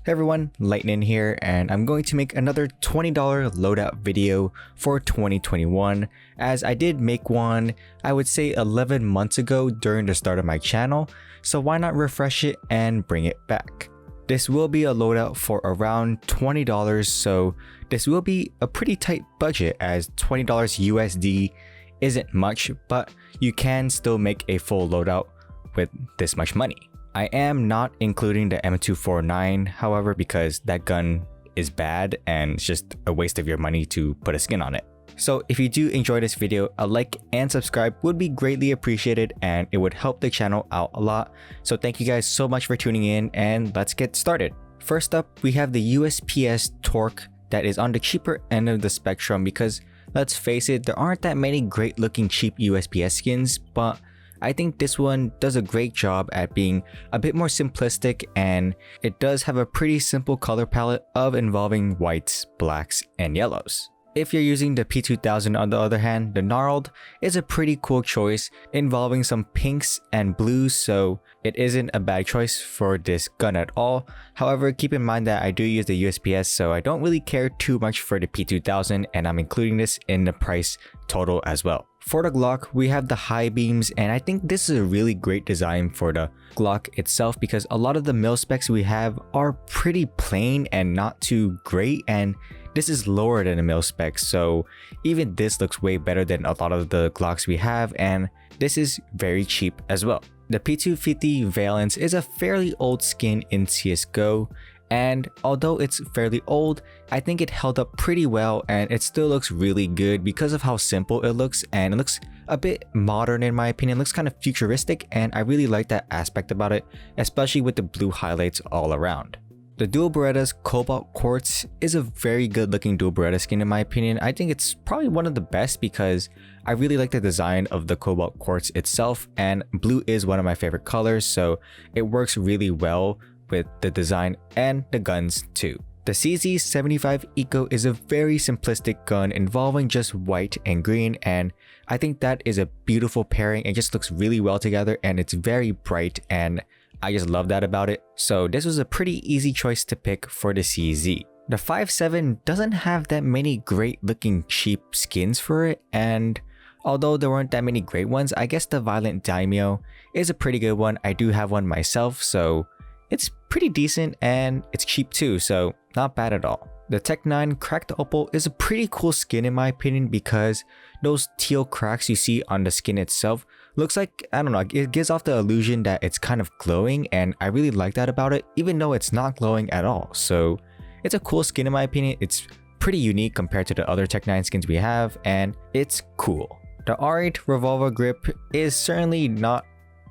Hey everyone, Lightning here, and I'm going to make another $20 loadout video for 2021, as I did make one, I would say 11 months ago during the start of my channel, so why not refresh it and bring it back. This will be a loadout for around $20, so this will be a pretty tight budget as $20 USD isn't much, but you can still make a full loadout with this much money. I am not including the M249, however, because that gun is bad and it's just a waste of your money to put a skin on it. So if you do enjoy this video, a like and subscribe would be greatly appreciated and it would help the channel out a lot. So thank you guys so much for tuning in and let's get started. First up, we have the USP-S Torque that is on the cheaper end of the spectrum because let's face it, there aren't that many great looking cheap USP-S skins, but I think this one does a great job at being a bit more simplistic, and it does have a pretty simple color palette of involving whites, blacks, and yellows. If you're using the P2000 on the other hand, the Gnarled is a pretty cool choice involving some pinks and blues, so it isn't a bad choice for this gun at all. However, keep in mind that I do use the USP-S, so I don't really care too much for the P2000 and I'm including this in the price total as well. For the Glock, we have the high beams, and I think this is a really great design for the Glock itself because a lot of the mil specs we have are pretty plain and not too great, and this is lower than the mil specs, so even this looks way better than a lot of the Glocks we have, and this is very cheap as well. The P250 Valence is a fairly old skin in CSGO, and although it's fairly old, I think it held up pretty well and it still looks really good because of how simple it looks, and it looks a bit modern in my opinion. It looks kind of futuristic and I really like that aspect about it, especially with the blue highlights all around. The dual Berettas Cobalt Quartz is a very good looking dual Beretta skin in my opinion. I think it's probably one of the best because I really like the design of the Cobalt Quartz itself, and blue is one of my favorite colors, so it works really well with the design and the guns too. The CZ75 Eco is a very simplistic gun involving just white and green, and I think that is a beautiful pairing. It just looks really well together and it's very bright and I just love that about it. So this was a pretty easy choice to pick for the CZ. The 5.7 doesn't have that many great looking cheap skins for it, and although there weren't that many great ones, I guess the Violent Daimyo is a pretty good one. I do have one myself, so it's pretty decent and it's cheap too, so not bad at all. The Tech 9 Cracked Opal is a pretty cool skin in my opinion because those teal cracks you see on the skin itself looks like, I don't know, it gives off the illusion that it's kind of glowing, and I really like that about it even though it's not glowing at all. So it's a cool skin in my opinion. It's pretty unique compared to the other Tech 9 skins we have and it's cool. The R8 Revolver grip is certainly not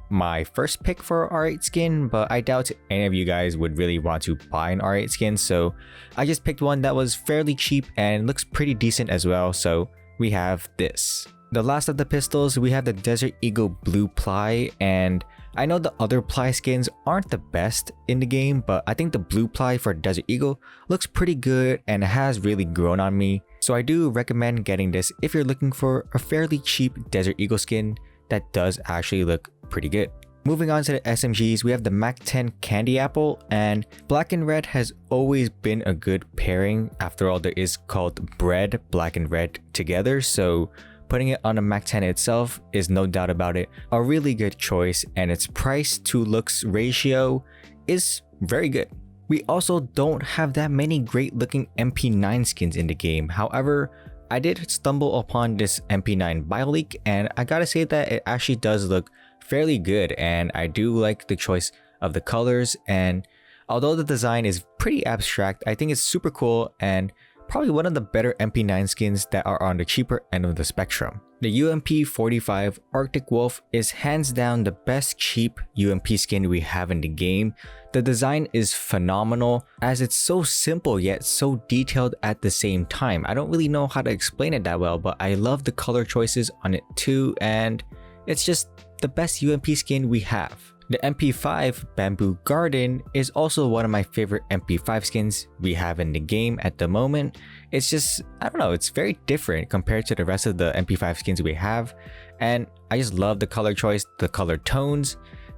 my first pick for R8 skin, but I doubt any of you guys would really want to buy an R8 skin, so I just picked one that was fairly cheap and looks pretty decent as well, so we have this. The last of the pistols, we have the Desert Eagle Blue Ply, and I know the other Ply skins aren't the best in the game, but I think the Blue Ply for Desert Eagle looks pretty good and has really grown on me, so I do recommend getting this if you're looking for a fairly cheap Desert Eagle skin that does actually look pretty good. Moving on to the SMGs, we have the MAC-10 Candy Apple, and black and red has always been a good pairing. After all, there is called bread, black and red together, so putting it on a MAC-10 itself is no doubt about it a really good choice, and its price to looks ratio is very good. We also don't have that many great looking MP9 skins in the game. However, I did stumble upon this MP9 Bioleak, and I gotta say that it actually does look fairly good, and I do like the choice of the colors, and although the design is pretty abstract, I think it's super cool and probably one of the better MP9 skins that are on the cheaper end of the spectrum. The UMP45 Arctic Wolf is hands down the best cheap UMP skin we have in the game. The design is phenomenal as it's so simple yet so detailed at the same time. I don't really know how to explain it that well, but I love the color choices on it too, and it's just the best UMP skin we have. The MP5 Bamboo Garden is also one of my favorite MP5 skins we have in the game at the moment. It's just, I don't know, it's very different compared to the rest of the MP5 skins we have, and I just love the color choice, the color tones.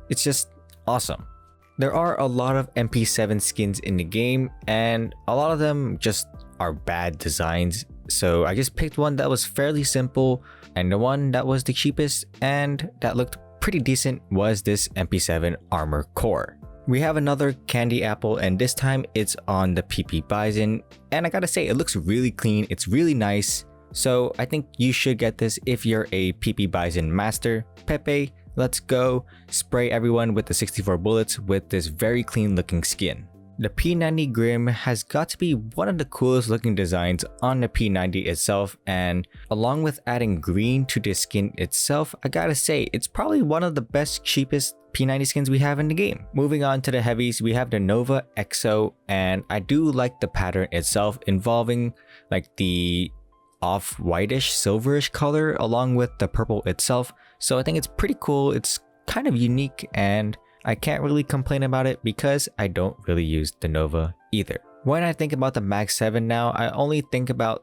It's just awesome. There are a lot of MP7 skins in the game, and a lot of them just are bad designs. So I just picked one that was fairly simple, and the one that was the cheapest and that looked pretty decent was this MP7 Armor Core. We have another candy apple, and this time it's on the PP-Bizon, and I gotta say, it looks really clean, it's really nice. So I think you should get this if you're a PP-Bizon master. Pepe, let's go spray everyone with the 64 bullets with this very clean looking skin. The P90 Grim has got to be one of the coolest looking designs on the P90 itself, and along with adding green to the skin itself, I gotta say it's probably one of the best, cheapest P90 skins we have in the game. Moving on to the heavies, we have the Nova EXO, and I do like the pattern itself involving like the off-whitish silverish color along with the purple itself. So I think it's pretty cool, it's kind of unique, and I can't really complain about it because I don't really use the Nova either. When I think about the Mag 7 now, I only think about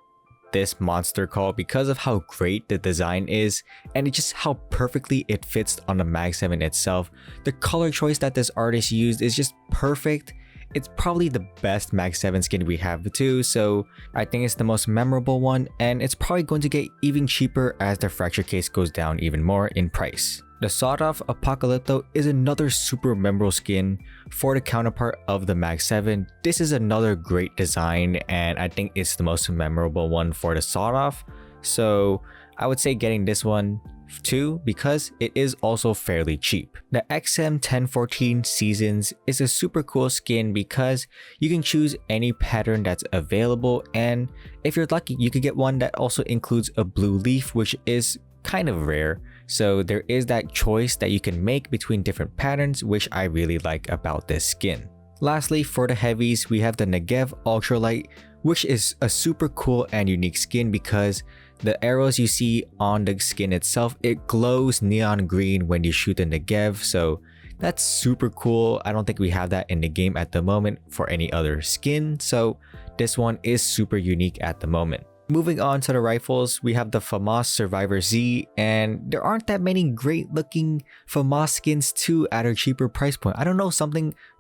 this monster call because of how great the design is and just how perfectly it fits on the Mag 7 itself. The color choice that this artist used is just perfect. It's probably the best Mag 7 skin we have too, so I think it's the most memorable one, and it's probably going to get even cheaper as the fracture case goes down even more in price. The sawed-off Apocalypto is another super memorable skin for the counterpart of the Mag 7. This is another great design, and I think it's the most memorable one for the sawed-off. So I would say getting this one too because it is also fairly cheap. The XM1014 Seasons is a super cool skin because you can choose any pattern that's available, and if you're lucky you could get one that also includes a blue leaf, which is kind of rare. So there is that choice that you can make between different patterns, which I really like about this skin. Lastly, for the heavies, we have the Negev Ultralight, which is a super cool and unique skin because the arrows you see on the skin itself, it glows neon green when you shoot the Negev, so that's super cool. I don't think we have that in the game at the moment for any other skin, so this one is super unique at the moment. Moving on to the rifles, we have the Famas Survivor Z, and there aren't that many great looking Famas skins too at a cheaper price point. I don't know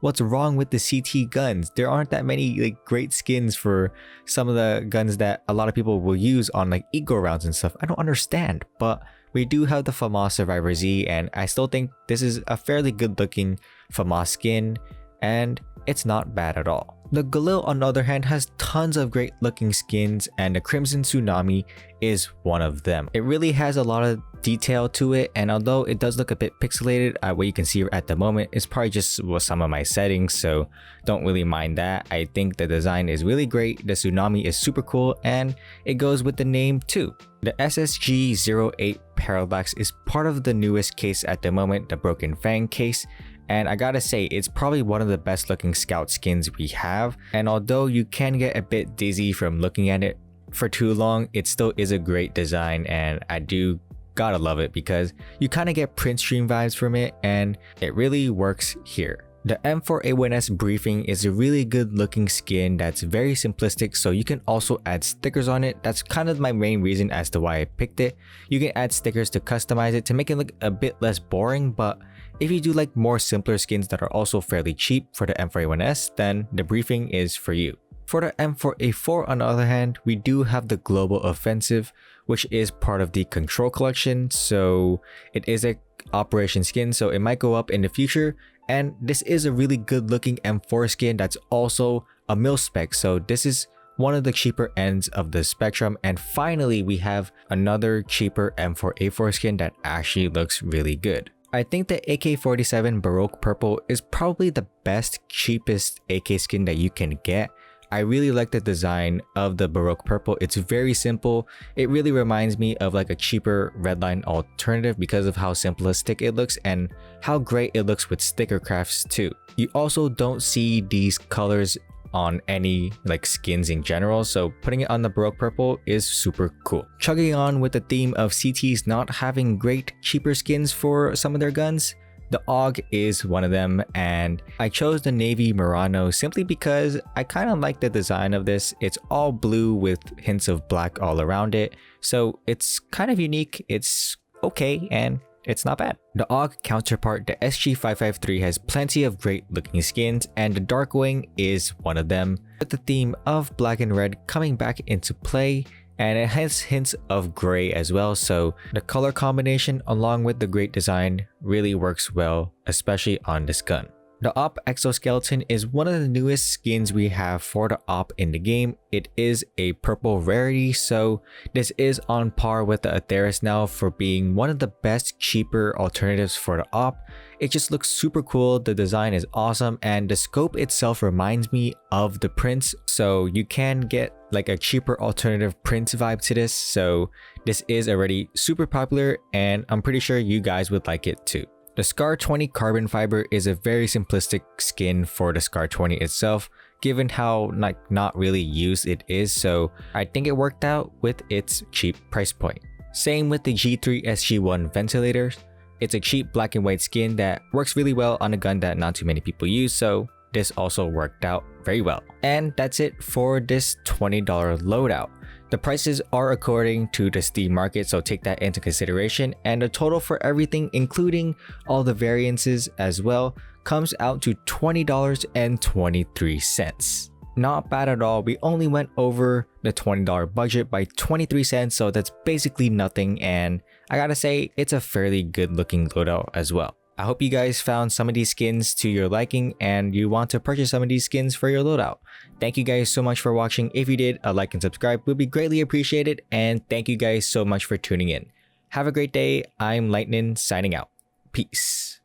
what's wrong with the CT guns. There aren't that many like great skins for some of the guns that a lot of people will use on like eco rounds and stuff. I don't understand, but we do have the Famas Survivor Z, and I still think this is a fairly good looking Famas skin, and it's not bad at all. The Galil, on the other hand, has tons of great looking skins, and the Crimson Tsunami is one of them. It really has a lot of detail to it, and although it does look a bit pixelated, what you can see at the moment is probably just some of my settings, so don't really mind that. I think the design is really great, the Tsunami is super cool, and it goes with the name too. The SSG-08 Parallax is part of the newest case at the moment, the Broken Fang case. And I gotta say, it's probably one of the best looking scout skins we have, and although you can get a bit dizzy from looking at it for too long, it still is a great design, and I do gotta love it because you kind of get print stream vibes from it, and it really works here. The M4A1S Briefing is a really good looking skin that's very simplistic, so you can also add stickers on it. That's kind of my main reason as to why I picked it. You can add stickers to customize it to make it look a bit less boring, but if you do like more simpler skins that are also fairly cheap for the M4A1S, then the Briefing is for you. For the M4A4, on the other hand, we do have the Global Offensive, which is part of the Control Collection, so it is a operation skin, so it might go up in the future, and this is a really good looking M4 skin that's also a mil spec, so this is one of the cheaper ends of the spectrum. And finally, we have another cheaper M4A4 skin that actually looks really good. I think the AK-47 Baroque Purple is probably the best, cheapest AK skin that you can get. I really like the design of the Baroque Purple. It's very simple. It really reminds me of like a cheaper Redline alternative because of how simplistic it looks and how great it looks with sticker crafts too. You also don't see these colors on any like skins in general, so putting it on the Baroque Purple is super cool. Chugging on with the theme of CTs not having great cheaper skins for some of their guns, the AUG is one of them, and I chose the navy Murano simply because I kind of like the design of this. It's all blue with hints of black all around it, so it's kind of unique, it's okay, and it's not bad. The AUG counterpart, the SG553, has plenty of great looking skins, and the Darkwing is one of them, with the theme of black and red coming back into play, and it has hints of gray as well, so the color combination along with the great design really works well, especially on this gun. The Op Exoskeleton is one of the newest skins we have for the Op in the game. It is a purple rarity, so this is on par with the Atheris now for being one of the best cheaper alternatives for the Op. It just looks super cool, the design is awesome, and the scope itself reminds me of the Prince, so you can get like a cheaper alternative Prince vibe to this, so this is already super popular and I'm pretty sure you guys would like it too. The Scar 20 carbon fiber is a very simplistic skin for the Scar 20 itself, given how not really used it is, so I think it worked out with its cheap price point. Same with the G3 SG1 Ventilator. It's a cheap black and white skin that works really well on a gun that not too many people use, so this also worked out very well. And that's it for this $20 loadout. The prices are according to the Steam market, so take that into consideration, and the total for everything, including all the variances as well, comes out to $20.23. Not bad at all. We only went over the $20 budget by 23 cents, so that's basically nothing, and I gotta say, it's a fairly good looking loadout as well. I hope you guys found some of these skins to your liking and you want to purchase some of these skins for your loadout. Thank you guys so much for watching. If you did, a like and subscribe would be greatly appreciated, and thank you guys so much for tuning in. Have a great day. I'm Lightning signing out. Peace.